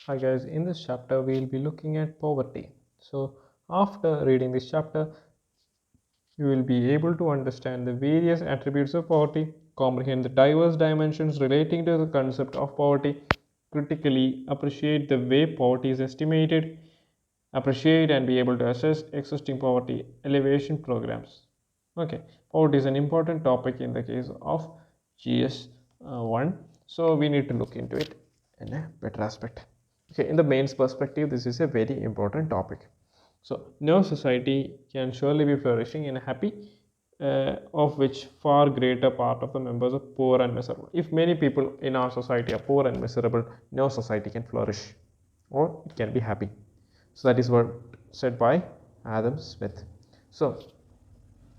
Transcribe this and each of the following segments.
Hi guys, in this chapter we will be looking at poverty. So after reading this chapter, you will be able to understand the various attributes of poverty, comprehend the diverse dimensions relating to the concept of poverty, critically appreciate the way poverty is estimated, appreciate and be able to assess existing poverty alleviation programs. Okay, poverty is an important topic in the case of GS1, so we need to look into it in a better aspect. Okay, in the mains perspective, this is a very important topic. So, no society can surely be flourishing and happy, of which far greater part of the members are poor and miserable. If many people in our society are poor and miserable, no society can flourish or it can be happy. So, that is what said by Adam Smith. So,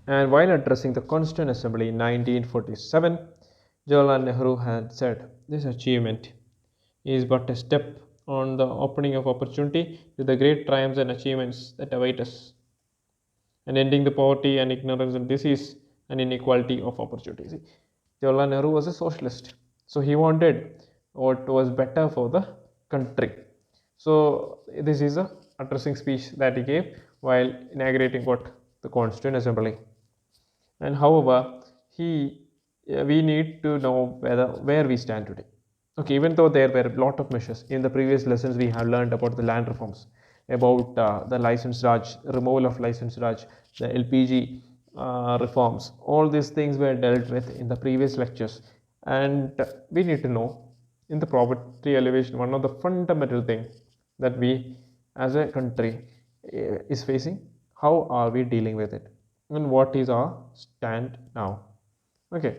and while addressing the Constituent Assembly in 1947, Jawaharlal Nehru had said, "This achievement is but a step on the opening of opportunity to the great triumphs and achievements that await us, and ending the poverty and ignorance and disease and inequality of opportunity." See, Jawaharlal Nehru was a socialist, so he wanted what was better for the country. So this is a addressing speech that he gave while inaugurating what the Constituent Assembly. And however, we need to know where we stand today. Okay, even though there were a lot of measures in the previous lessons, we have learned about the land reforms, about the license Raj, removal of license Raj, the LPG reforms. All these things were dealt with in the previous lectures, and we need to know in the poverty elevation, one of the fundamental things that we as a country is facing. How are we dealing with it, and what is our stand now? Okay,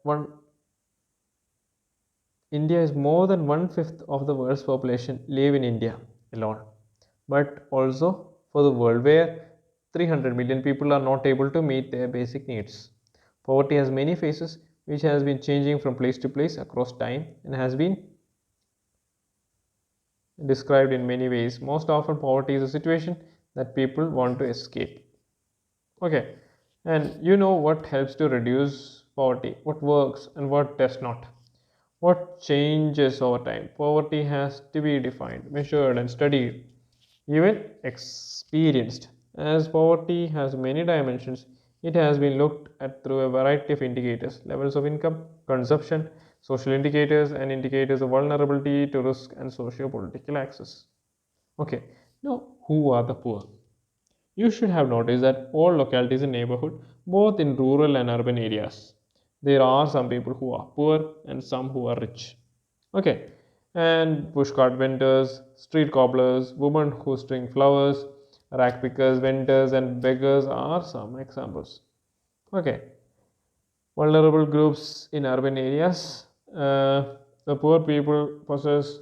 one India is more than 1/5 of the world's population live in India alone, but also for the world where 300 million people are not able to meet their basic needs. Poverty has many faces, which has been changing from place to place across time and has been described in many ways. Most often, poverty is a situation that people want to escape. Okay, and you know what helps to reduce poverty, what works and what does not. What changes over time? Poverty has to be defined, measured, and studied, even experienced. As poverty has many dimensions, it has been looked at through a variety of indicators: levels of income, consumption, social indicators, and indicators of vulnerability to risk and socio political access. Okay, now who are the poor? You should have noticed that all localities and neighborhood, both in rural and urban areas, there are some people who are poor and some who are rich. Okay, and pushcart vendors, street cobblers, women who string flowers, rack pickers, vendors, and beggars are some examples. Okay, vulnerable groups in urban areas. The poor people possess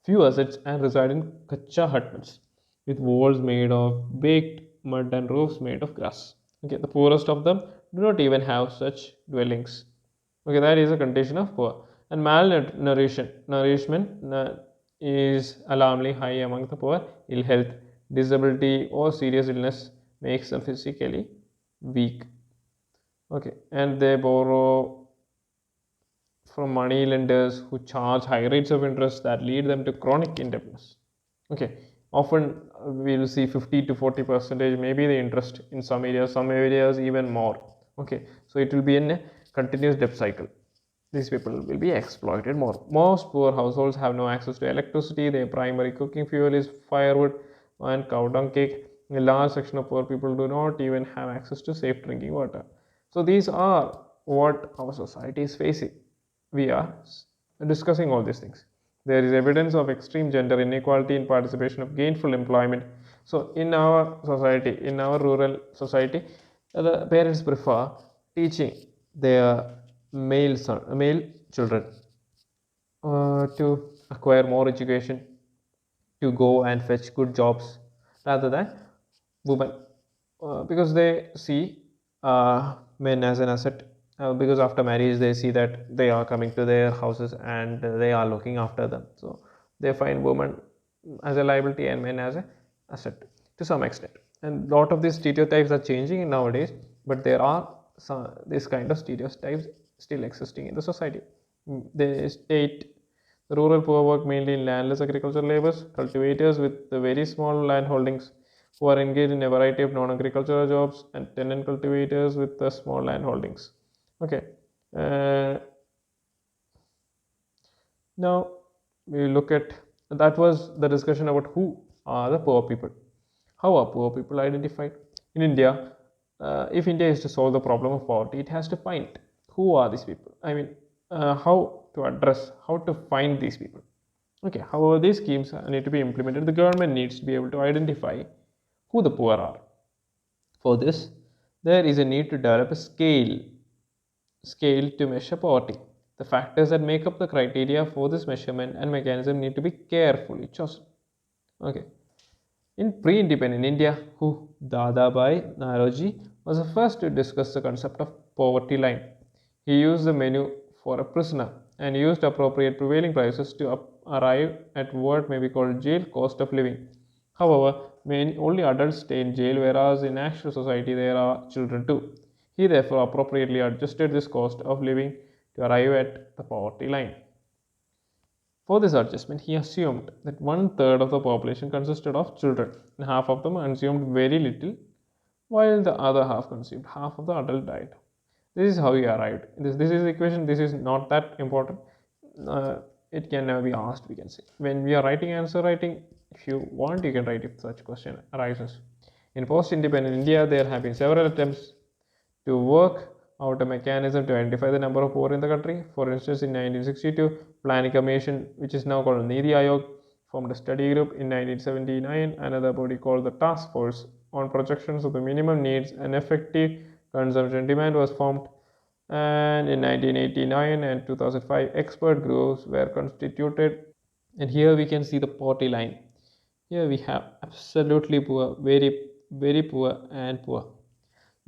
few assets and reside in kacha hutments with walls made of baked mud and roofs made of grass. Okay, the poorest of them do not even have such dwellings. Okay, that is a condition of poor. And nourishment is alarmingly high among the poor. Ill health, disability, or serious illness makes them physically weak. Okay, and they borrow from money lenders who charge high rates of interest that lead them to chronic indebtedness. Okay, often we will see 50 to 40 percentage, maybe the interest in some areas even more. Okay, so it will be in a continuous debt cycle. These people will be exploited more. Most poor households have no access to electricity. Their primary cooking fuel is firewood and cow dung cake. A large section of poor people do not even have access to safe drinking water. So these are what our society is facing. We are discussing all these things. There is evidence of extreme gender inequality in participation of gainful employment. So in our society, in our rural society, the parents prefer teaching their male children to acquire more education, to go and fetch good jobs rather than women, because they see men as an asset, because after marriage they see that they are coming to their houses and they are looking after them, so they find women as a liability and men as an asset to some extent. And lot of these stereotypes are changing nowadays, but there are some this kind of stereotypes still existing in the society. They state the rural poor work mainly in landless agricultural labors, cultivators with the very small land holdings who are engaged in a variety of non-agricultural jobs, and tenant cultivators with the small land holdings. Okay. Uh, Now we look at that was the discussion about who are the poor people. How are poor people identified? In India, if India is to solve the problem of poverty, it has to find who are these people. I mean, how to address, how to find these people. Okay, however, these schemes need to be implemented. The government needs to be able to identify who the poor are. For this, there is a need to develop a scale to measure poverty. The factors that make up the criteria for this measurement and mechanism need to be carefully chosen. Okay. In pre-independent India, who Dadabhai Naoroji was the first to discuss the concept of poverty line. He used the menu for a prisoner and used appropriate prevailing prices to arrive at what may be called jail cost of living. However, only adults stay in jail, whereas in actual society there are children too. He therefore appropriately adjusted this cost of living to arrive at the poverty line. For this adjustment, he assumed that one third of the population consisted of children, and half of them consumed very little, while the other half consumed half of the adult diet. This is how he arrived. This is the equation. This is not that important. It can never be asked, we can say. When we are writing answer writing, if you want, you can write if such question arises. In post-independent India, there have been several attempts to work out a mechanism to identify the number of poor in the country. For instance, in 1962, Planning Commission, which is now called Niti Aayog, formed a study group. In 1979, another body called the Task Force on Projections of the Minimum Needs and Effective Consumption Demand was formed. And in 1989 and 2005, expert groups were constituted. And here we can see the poverty line. Here we have absolutely poor, very, very poor, and poor.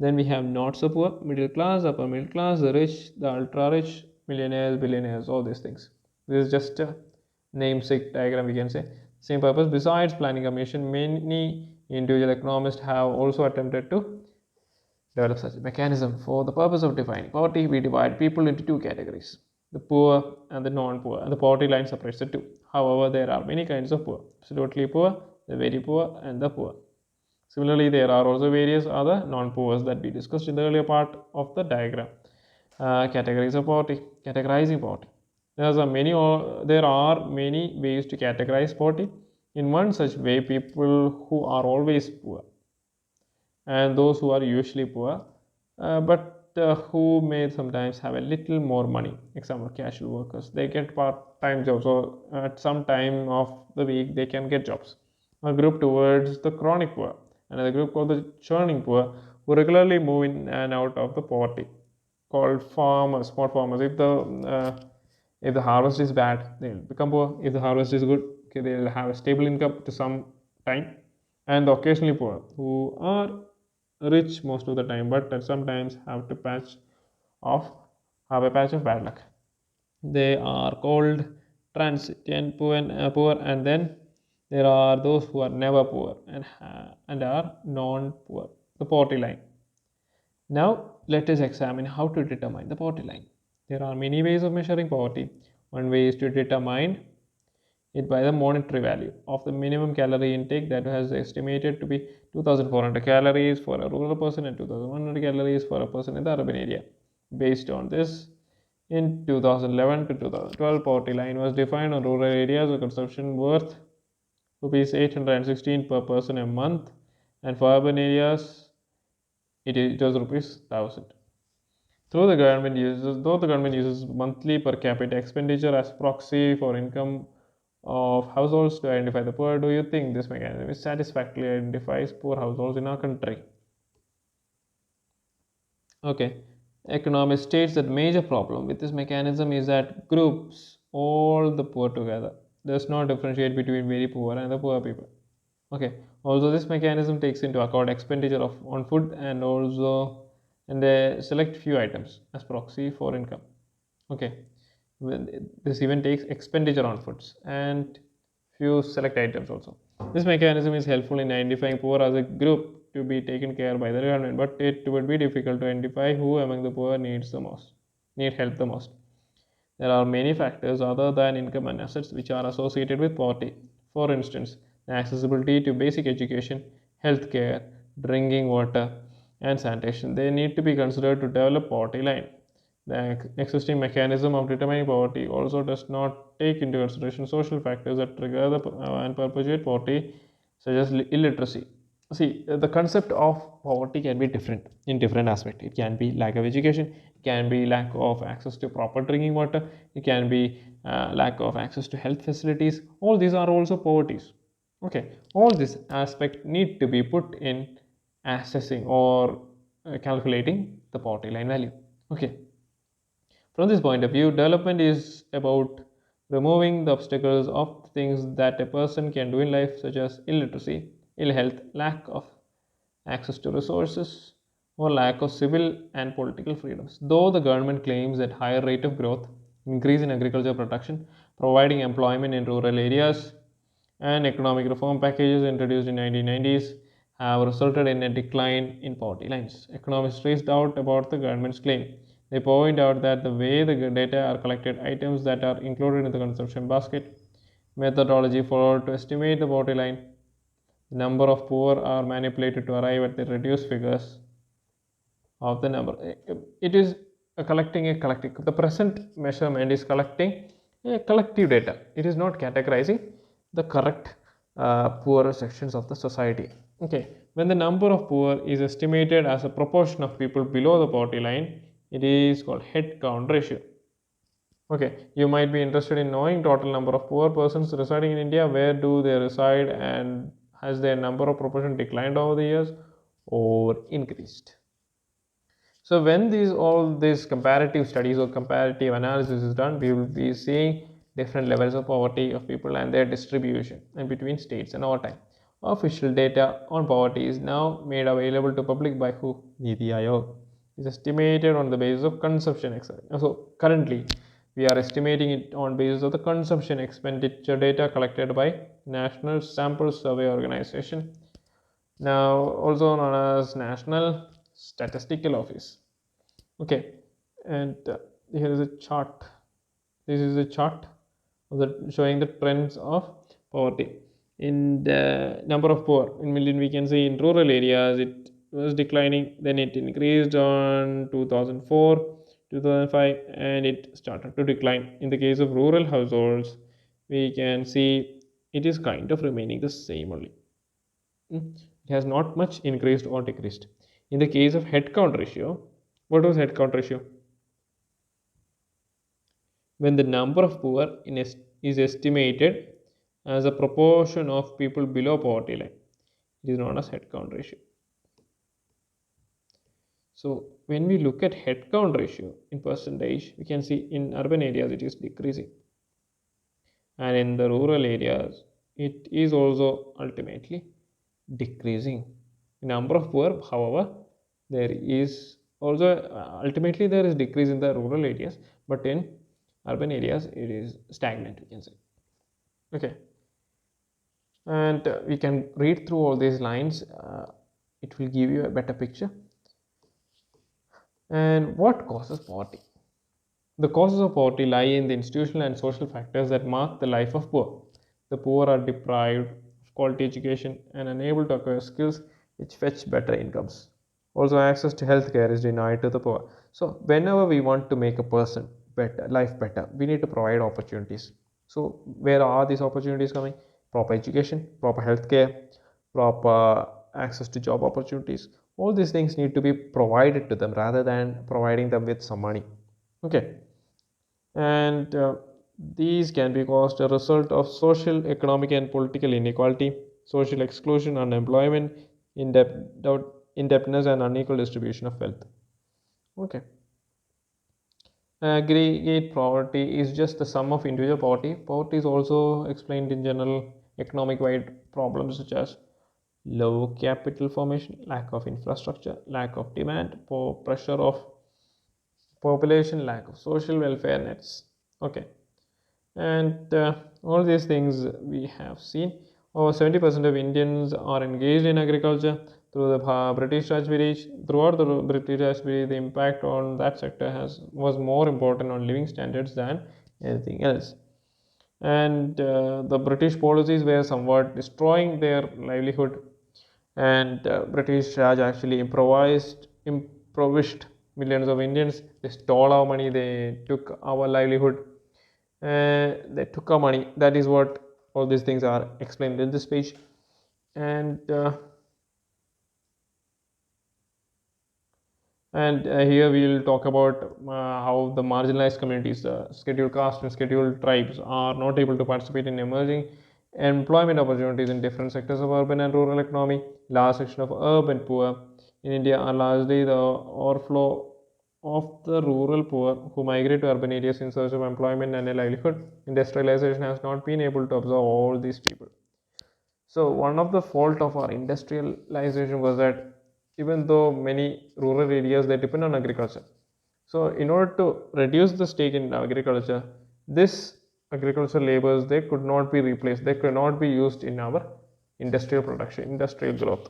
Then we have not so poor, middle class, upper middle class, the rich, the ultra rich, millionaires, billionaires, all these things. This is just a namesake diagram, we can say. Same purpose. Besides Planning Commission, many individual economists have also attempted to develop such a mechanism. For the purpose of defining poverty, we divide people into two categories: the poor and the non-poor, and the poverty line separates the two. However, there are many kinds of poor: absolutely poor, the very poor, and the poor. Similarly, there are also various other non-poors that we discussed in the earlier part of the diagram. Categories of poverty, categorizing poverty. There are many ways to categorize poverty. In one such way, people who are always poor and those who are usually poor, but who may sometimes have a little more money. Example, casual workers. They get part-time jobs, or at some time of the week they can get jobs. A group towards the chronic poor, another group called the churning poor, who regularly move in and out of the poverty, called farmers, small farmers. If the harvest is bad, they'll become poor. If the harvest is good, okay, they'll have a stable income to some time. And the occasionally poor, who are rich most of the time, but sometimes of have a patch of bad luck. They are called transient poor, and then there are those who are never poor and are non-poor, the poverty line. Now let us examine how to determine the poverty line. There are many ways of measuring poverty. One way is to determine it by the monetary value of the minimum calorie intake, that was estimated to be 2400 calories for a rural person and 2100 calories for a person in the urban area. Based on this, in 2011 to 2012, poverty line was defined on rural areas with consumption worth rupees 816 per person a month, and for urban areas it was rupees 1000. Though the government uses monthly per capita expenditure as proxy for income of households to identify the poor, do you think this mechanism is satisfactorily identifies poor households in our country? Okay. Economist states that major problem with this mechanism is that groups all the poor together, does not differentiate between very poor and the poor people. Okay. Also, this mechanism takes into account expenditure on food and they select few items as proxy for income. Okay. This even takes expenditure on foods and few select items also. This mechanism is helpful in identifying poor as a group to be taken care by the government, but it would be difficult to identify who among the poor need help the most. There are many factors other than income and assets which are associated with poverty. For instance, the accessibility to basic education, healthcare, drinking water, and sanitation. They need to be considered to develop poverty line. The existing mechanism of determining poverty also does not take into consideration social factors that trigger and perpetuate poverty, such as illiteracy. See, the concept of poverty can be different in different aspects. It can be lack of education, it can be lack of access to proper drinking water, it can be lack of access to health facilities. All these are also poverties. Okay, all these aspects need to be put in assessing or calculating the poverty line value. Okay, from this point of view, development is about removing the obstacles of things that a person can do in life, such as illiteracy, ill health, lack of access to resources, or lack of civil and political freedoms. Though the government claims that higher rate of growth, increase in agriculture production, providing employment in rural areas, and economic reform packages introduced in 1990s have resulted in a decline in poverty lines. Economists raise doubt about the government's claim. They point out that the way the data are collected, items that are included in the consumption basket, methodology followed to estimate the poverty line, the number of poor are manipulated to arrive at the reduced figures of the number. It is collecting a collective. The present measurement is collecting a collective data. It is not categorizing the correct poorer sections of the society. Okay, when the number of poor is estimated as a proportion of people below the poverty line, it is called head count ratio. Okay, you might be interested in knowing total number of poor persons residing in India. Where do they reside, and has their number of proportion declined over the years or increased? So when all these comparative studies or comparative analysis is done, we will be seeing different levels of poverty of people and their distribution and between states and over time. Official data on poverty is now made available to public by who? Niti Aayog. Is estimated on the basis of consumption. So currently, we are estimating it on basis of the consumption expenditure data collected by National Sample Survey Organization, now also known as National Statistical Office. Okay, and here is a chart. This is a chart showing the trends of poverty. In the number of poor in million, we can see in rural areas it was declining, then it increased on 2004, 2005, and it started to decline. In the case of rural households, we can see it is kind of remaining the same only. It has not much increased or decreased. In the case of head count ratio, what was head count ratio? When the number of poor is estimated as a proportion of people below poverty line, it is known as head count ratio. So when we look at head count ratio in percentage, we can see in urban areas it is decreasing, and in the rural areas it is also ultimately decreasing. Number of poor, however, there is also ultimately there is decrease in the rural areas, but in urban areas it is stagnant, we can say. Okay, and we can read through all these lines. It will give you a better picture. And what causes poverty? The causes of poverty lie in the institutional and social factors that mark the life of poor. The poor are deprived of quality education and unable to acquire skills which fetch better incomes. Also, access to healthcare is denied to the poor. So, whenever we want to make a person better, life better, we need to provide opportunities. So, where are these opportunities coming? Proper education, proper healthcare, proper access to job opportunities. All these things need to be provided to them rather than providing them with some money. Okay, and these can be caused a result of social, economic, and political inequality, social exclusion, unemployment, indebtedness, and unequal distribution of wealth. Okay. Aggregate poverty is just the sum of individual poverty. Poverty is also explained in general economic wide problems such as low capital formation, lack of infrastructure, lack of demand, pressure of population, lack of social welfare nets. Okay, and all these things we have seen. Over 70% of Indians are engaged in agriculture. through the British Raj period. Throughout the British Raj period, the impact on that sector was more important on living standards than anything else. And the British policies were somewhat destroying their livelihood, and British Raj actually impoverished millions of Indians. They stole our money, they took our livelihood, they took our money. That is what all these things are explained in this page. And here we will talk about how the marginalized communities, scheduled caste and scheduled tribes, are not able to participate in emerging employment opportunities in different sectors of urban and rural economy. Large section of urban poor in India are largely the overflow of the rural poor who migrate to urban areas in search of employment and a livelihood. Industrialization has not been able to absorb all these people. So one of the fault of our industrialization was that even though many rural areas they depend on agriculture, so in order to reduce the stake in agriculture, this agricultural labors they could not be replaced, they could not be used in our industrial production, industrial growth.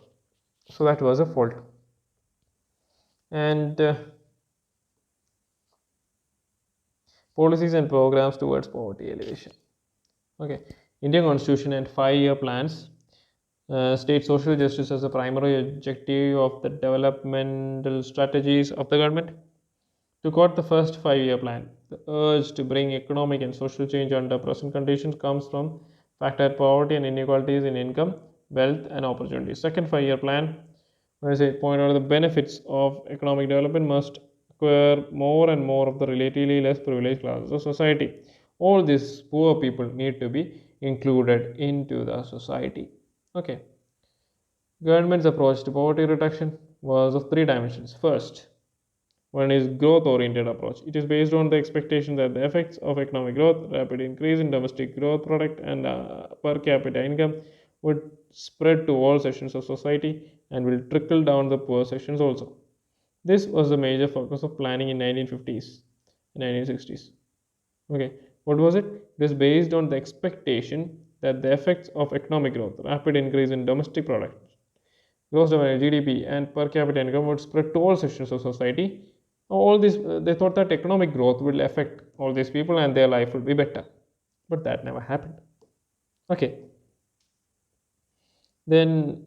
So that was a fault. And policies and programs towards poverty alleviation. Okay, Indian Constitution and 5-year plans state social justice as a primary objective of the developmental strategies of the government. To quote the first 5-year plan, the urge to bring economic and social change under present conditions comes from factor poverty and inequalities in income, wealth, and opportunity. Second 5-year plan, when I say point out the benefits of economic development must acquire more and more of the relatively less privileged classes of society. All these poor people need to be included into the society. Okay. Government's approach to poverty reduction was of 3 dimensions. First, one is growth oriented approach. It is based on the expectation that the effects of economic growth, rapid increase in domestic growth product and per capita income would spread to all sections of society and will trickle down the poor sections also. This was the major focus of planning in 1950s and 1960s. Okay, what was it? It is based on the expectation that the effects of economic growth, rapid increase in domestic product, gross domestic GDP, and per capita income would spread to all sections of society. All this, they thought that economic growth will affect all these people and their life will be better, but that never happened. Okay, then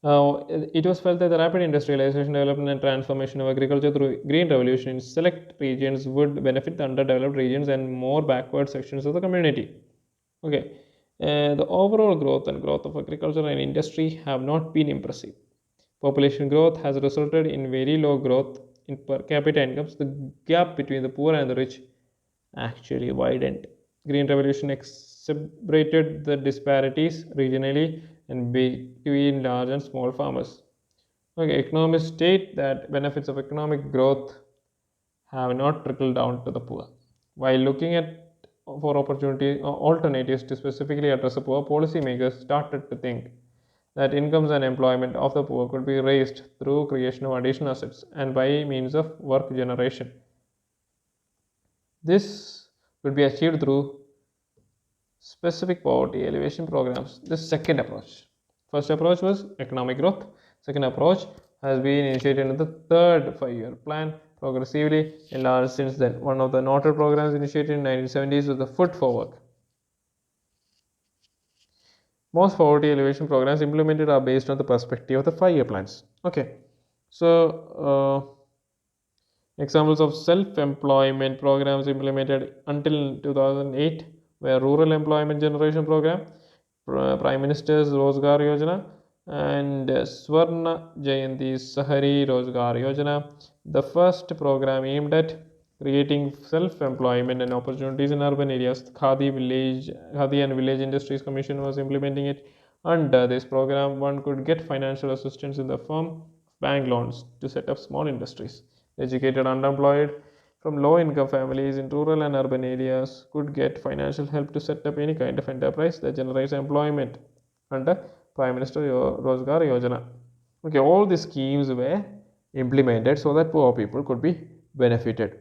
it was felt that the rapid industrialization, development, and transformation of agriculture through green revolution in select regions would benefit the underdeveloped regions and more backward sections of the community. Okay, the overall growth of agriculture and industry have not been impressive. Population growth has resulted in very low growth in per capita incomes. The gap between the poor and the rich actually widened. Green revolution exacerbated the disparities regionally and between large and small farmers. Okay, economists state that benefits of economic growth have not trickled down to the poor. While looking at for opportunity alternatives to specifically address the poor, policymakers started to think that incomes and employment of the poor could be raised through creation of additional assets and by means of work generation. This could be achieved through specific poverty alleviation programs. The second approach. First approach was economic growth. Second approach has been initiated in the third 5-year plan, progressively enlarged since then. One of the noted programs initiated in 1970s was the Food for Work. Most poverty alleviation programs implemented are based on the perspective of the 5-year plans. Okay, so examples of self-employment programs implemented until 2008 were Rural Employment Generation Program, Prime Minister's Rozgar Yojana, and Swarna Jayanti Sahari Rozgar Yojana. The first program aimed at creating self-employment and opportunities in urban areas. Khadi and Village Industries Commission was implementing it. Under this program, one could get financial assistance in the form of bank loans to set up small industries. Educated unemployed from low-income families in rural and urban areas could get financial help to set up any kind of enterprise that generates employment under Prime Minister Rozgar Yojana. Okay, all these schemes were implemented so that poor people could be benefited.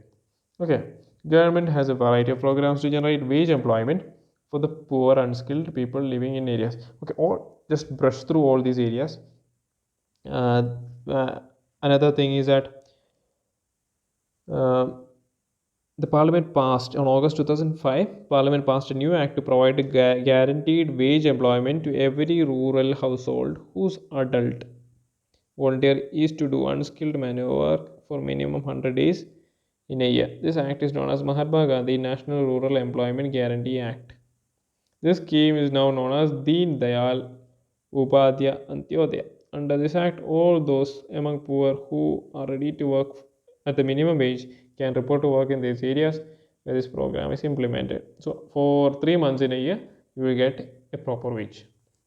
Okay, government has a variety of programs to generate wage employment for the poor unskilled people living in areas. Okay, or just brush through all these areas. uh, Another thing is that uh, the parliament passed on August 2005. Parliament passed a new act to provide guaranteed wage employment to every rural household whose adult volunteer is to do unskilled manual work for minimum 100 days in a year. This act is known as Mahatma Gandhi National Rural Employment Guarantee Act. This scheme is now known as Deen Dayal Upadhyaya Antyodaya. Under this act, all those among poor who are ready to work at the minimum wage can report to work in these areas where this program is implemented. So, for 3 months in a year, you will get a proper wage.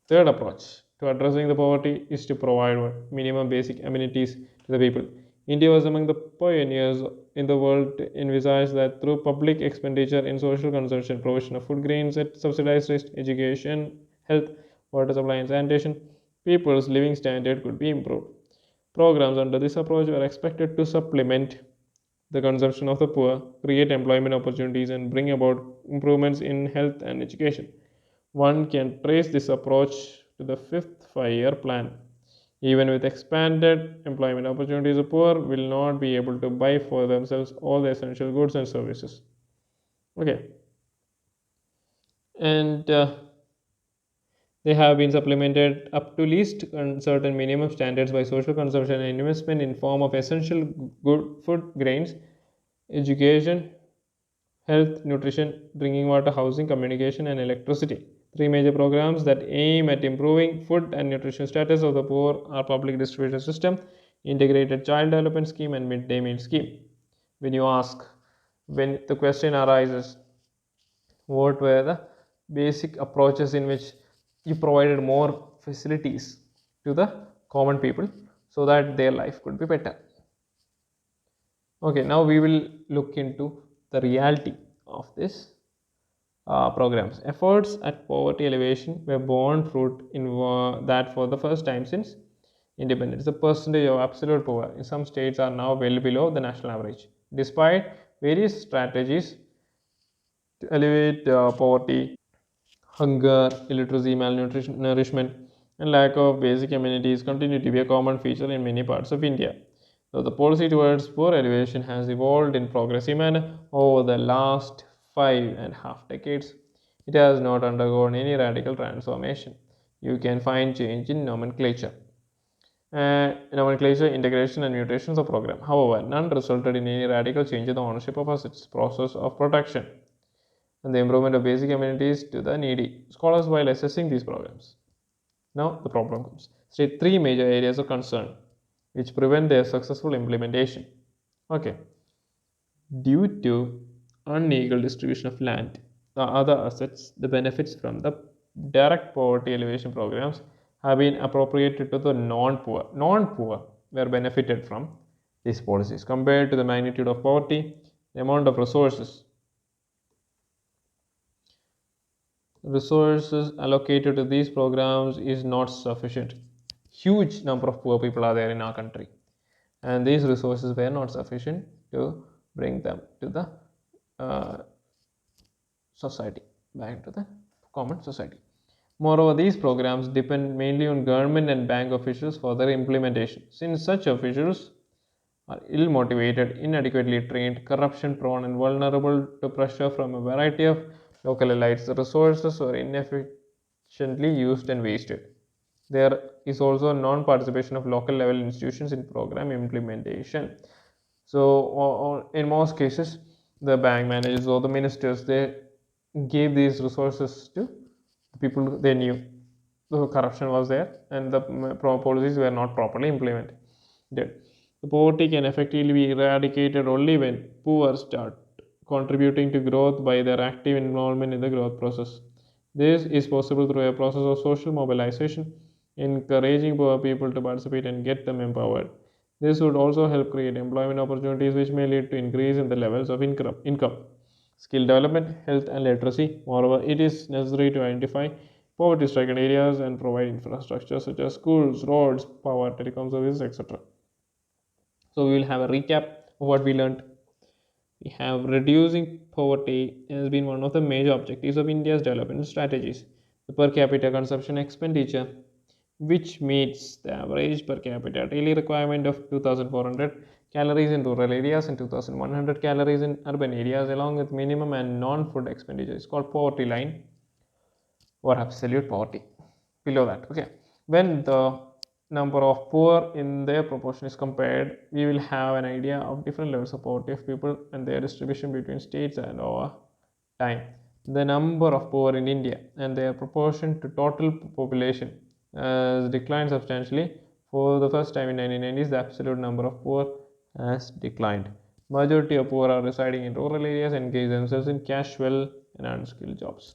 Third approach to addressing the poverty is to provide minimum basic amenities to the people. India was among the pioneers in the world to envisage that through public expenditure in social consumption, provision of food grains at subsidized rates, education, health, water supply, and sanitation, people's living standard could be improved. Programs under this approach were expected to supplement the consumption of the poor, create employment opportunities, and bring about improvements in health and education. One can trace this approach to the fifth 5 year plan. Even with expanded employment opportunities, the poor will not be able to buy for themselves all the essential goods and services. Okay, and they have been supplemented up to least certain minimum standards by social consumption and investment in form of essential good food grains, education, health, nutrition, drinking water, housing, communication, and electricity. Three major programs that aim at improving food and nutrition status of the poor are public distribution system, integrated child development scheme, and midday meal scheme. When you ask, when the question arises, what were the basic approaches in which you provided more facilities to the common people so that their life could be better? Okay, now we will look into the reality of this programs. Efforts at poverty alleviation were borne fruit in that for the first time since independence. The percentage of absolute poor in some states are now well below the national average. Despite various strategies to alleviate poverty, hunger, illiteracy, malnutrition, nourishment, and lack of basic amenities continue to be a common feature in many parts of India. So the policy towards poor alleviation has evolved in progressive manner over the last 5.5 decades. It has not undergone any radical transformation. You can find change in nomenclature, integration, and mutations of program. However, none resulted in any radical change in the ownership of assets, process of production, and the improvement of basic amenities to the needy. Scholars, while assessing these programs, now the problem comes. State three major areas of concern which prevent their successful implementation. Okay, due to unequal distribution of land, the other assets, the benefits from the direct poverty alleviation programs have been appropriated to the non-poor. Non-poor were benefited from these policies. Compared to the magnitude of poverty, the amount of resources allocated to these programs is not sufficient. Huge number of poor people are there in our country, and these resources were not sufficient to bring them to the uh, society, back to the common society. Moreover, these programs depend mainly on government and bank officials for their implementation. Since such officials are ill motivated, inadequately trained, corruption prone, and vulnerable to pressure from a variety of local elites, the resources are inefficiently used and wasted. There is also non participation of local level institutions in program implementation. So, in most cases, the bank managers or the ministers they gave these resources to the people they knew. The corruption was there, and the policies were not properly implemented. The poverty can effectively be eradicated only when poor start contributing to growth by their active involvement in the growth process. This is possible through a process of social mobilization, encouraging poor people to participate and get them empowered. This would also help create employment opportunities which may lead to increase in the levels of income, skill development, health and literacy. Moreover, it is necessary to identify poverty-stricken areas and provide infrastructure such as schools, roads, power, telecom services, etc. So we will have a recap of what we learned. We have reducing poverty has been one of the major objectives of India's development strategies. The per capita consumption expenditure, which meets the average per capita daily requirement of 2,400 calories in rural areas and 2,100 calories in urban areas, along with minimum and non-food expenditure, is called poverty line or absolute poverty. Below that, okay, when the number of poor in their proportion is compared, we will have an idea of different levels of poverty of people and their distribution between states and over time. The number of poor in India and their proportion to total population has declined substantially. For the first time in 1990s, the absolute number of poor has declined. Majority of poor are residing in rural areas and engage themselves in casual and unskilled jobs.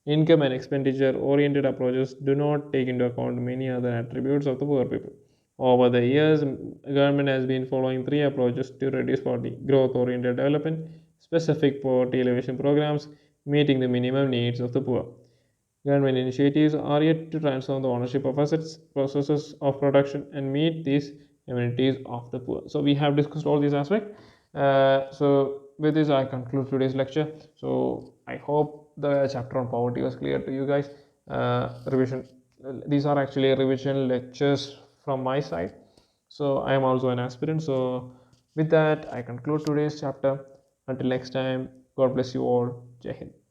Income and expenditure oriented approaches do not take into account many other attributes of the poor people. Over the years, government has been following three approaches to reduce poverty: growth oriented development, specific poverty alleviation programs, meeting the minimum needs of the poor. Government initiatives are yet to transform the ownership of assets, processes of production, and meet these amenities of the poor. So we have discussed all these aspects. So with this, I conclude today's lecture. So I hope the chapter on poverty was clear to you guys. Revision. These are actually revision lectures from my side. So I am also an aspirant. So with that, I conclude today's chapter. Until next time, God bless you all. Jai Hind.